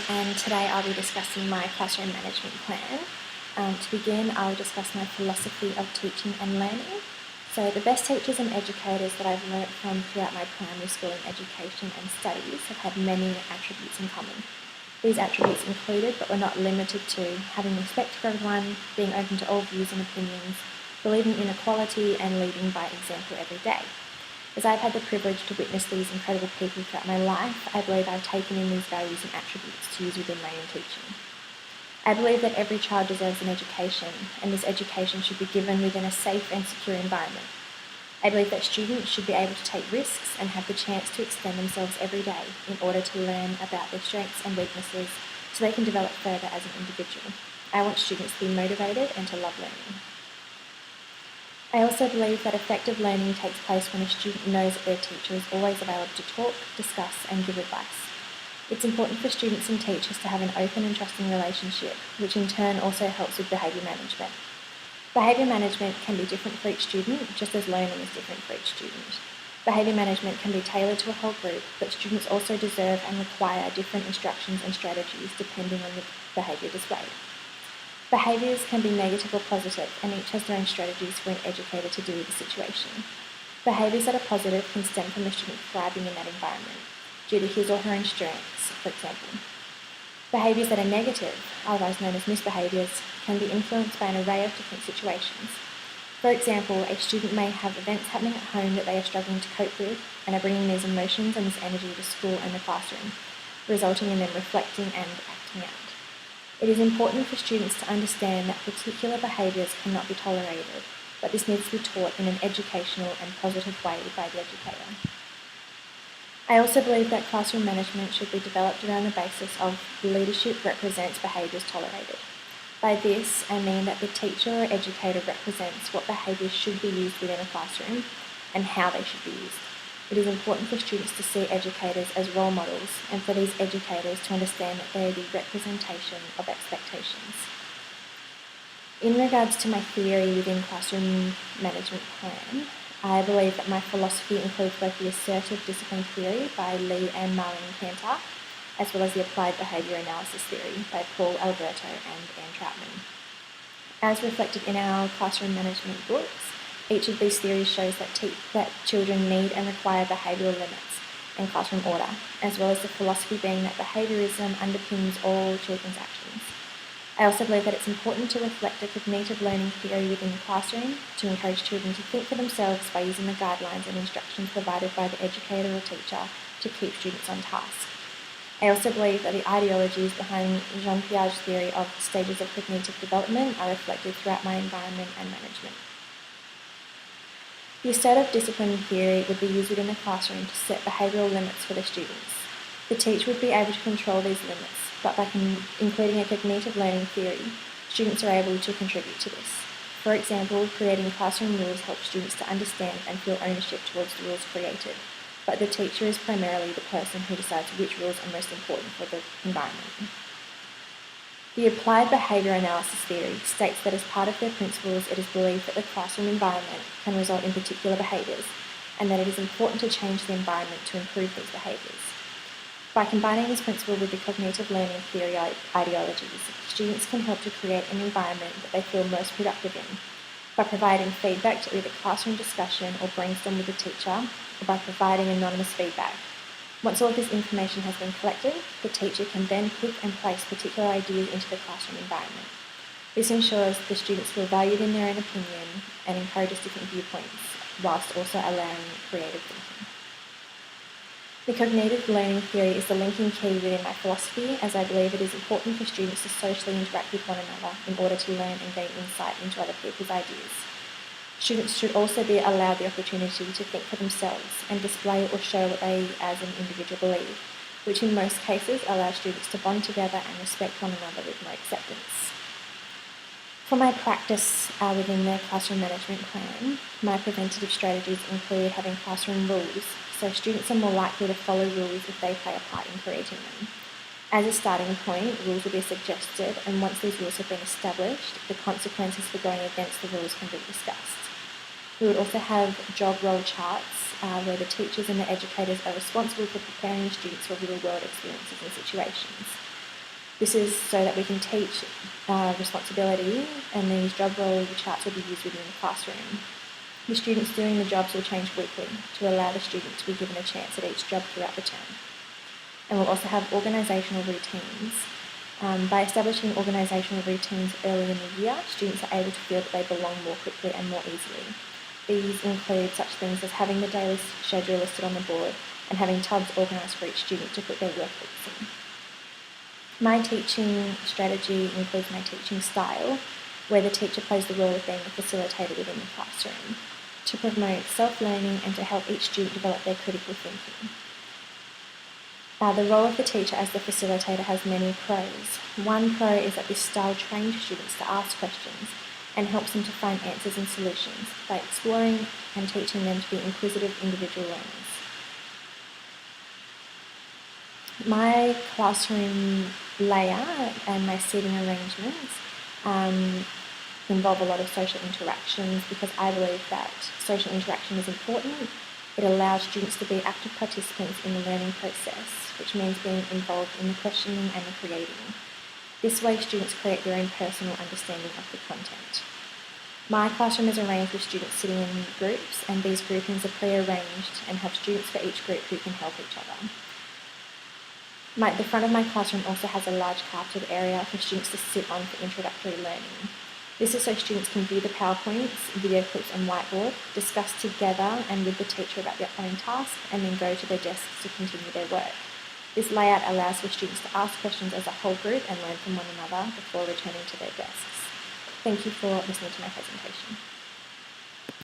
and today I'll be discussing my classroom management plan. To begin, I'll discuss my philosophy of teaching and learning. So the best teachers and educators that I've learnt from throughout my primary school and education and studies have had many attributes in common. These attributes included, but were not limited to, having respect for everyone, being open to all views and opinions, believing in equality, and leading by example every day. As I've had the privilege to witness these incredible people throughout my life, I believe I've taken in these values and attributes to use within my own teaching. I believe that every child deserves an education, and this education should be given within a safe and secure environment. I believe that students should be able to take risks and have the chance to extend themselves every day in order to learn about their strengths and weaknesses so they can develop further as an individual. I want students to be motivated and to love learning. I also believe that effective learning takes place when a student knows that their teacher is always available to talk, discuss, and give advice. It's important for students and teachers to have an open and trusting relationship, which in turn also helps with behaviour management. Behaviour management can be different for each student, just as learning is different for each student. Behaviour management can be tailored to a whole group, but students also deserve and require different instructions and strategies depending on the behaviour displayed. Behaviours can be negative or positive, and each has their own strategies for an educator to deal with the situation. Behaviours that are positive can stem from the student thriving in that environment, due to his or her own strengths, for example. Behaviours that are negative, otherwise known as misbehaviours, can be influenced by an array of different situations. For example, a student may have events happening at home that they are struggling to cope with and are bringing these emotions and this energy to school and the classroom, resulting in them reflecting and acting out. It is important for students to understand that particular behaviours cannot be tolerated, but this needs to be taught in an educational and positive way by the educator. I also believe that classroom management should be developed around the basis of leadership represents behaviours tolerated. By this, I mean that the teacher or educator represents what behaviours should be used within a classroom and how they should be used. It is important for students to see educators as role models and for these educators to understand that they are the representation of expectations. In regards to my theory within classroom management plan, I believe that my philosophy includes both the assertive discipline theory by Lee and Marlene Cantor, as well as the applied behaviour analysis theory by Paul Alberto and Anne Troutman. As reflected in our classroom management books, each of these theories shows that children need and require behavioural limits and classroom order, as well as the philosophy being that behaviourism underpins all children's actions. I also believe that it's important to reflect a cognitive learning theory within the classroom to encourage children to think for themselves by using the guidelines and instructions provided by the educator or teacher to keep students on task. I also believe that the ideologies behind Jean Piaget's theory of stages of cognitive development are reflected throughout my environment and management. The assertive discipline theory would be used within the classroom to set behavioural limits for the students. The teacher would be able to control these limits, but by including a cognitive learning theory, students are able to contribute to this. For example, creating classroom rules helps students to understand and feel ownership towards the rules created, but the teacher is primarily the person who decides which rules are most important for the environment. The applied behaviour analysis theory states that as part of their principles, it is believed that the classroom environment can result in particular behaviours, and that it is important to change the environment to improve these behaviours. By combining this principle with the cognitive learning theory ideologies, students can help to create an environment that they feel most productive in, by providing feedback to either classroom discussion or brainstorm with the teacher, or by providing anonymous feedback. Once all of this information has been collected, the teacher can then pick and place particular ideas into the classroom environment. This ensures the students feel valued in their own opinion and encourages different viewpoints, whilst also allowing creative thinking. The cognitive learning theory is the linking key within my philosophy, as I believe it is important for students to socially interact with one another in order to learn and gain insight into other people's ideas. Students should also be allowed the opportunity to think for themselves and display or show what they as an individual believe, which in most cases allows students to bond together and respect one another with more acceptance. For my practice within the classroom management plan, my preventative strategies include having classroom rules, so students are more likely to follow rules if they play a part in creating them. As a starting point, rules will be suggested, and once these rules have been established, the consequences for going against the rules can be discussed. We would also have job role charts where the teachers and the educators are responsible for preparing the students for real-world experiences and situations. This is so that we can teach responsibility, and these job role charts will be used within the classroom. The students doing the jobs will change weekly to allow the student to be given a chance at each job throughout the term. And we'll also have organisational routines. By establishing organisational routines early in the year, students are able to feel that they belong more quickly and more easily. These include such things as having the daily schedule listed on the board and having tubs organised for each student to put their workbooks in. My teaching strategy includes my teaching style, where the teacher plays the role of being a facilitator within the classroom to promote self-learning and to help each student develop their critical thinking. The role of the teacher as the facilitator has many pros. One pro is that this style trains students to ask questions and helps them to find answers and solutions by exploring and teaching them to be inquisitive individual learners. My classroom layout and my seating arrangements involve a lot of social interactions because I believe that social interaction is important. It allows students to be active participants in the learning process, which means being involved in the questioning and the creating. This way, students create their own personal understanding of the content. My classroom is arranged with students sitting in groups, and these groupings are pre-arranged and have students for each group who can help each other. The front of my classroom also has a large carpeted area for students to sit on for introductory learning. This is so students can view the PowerPoints, video clips and whiteboard, discuss together and with the teacher about their own task, and then go to their desks to continue their work. This layout allows for students to ask questions as a whole group and learn from one another before returning to their desks. Thank you for listening to my presentation.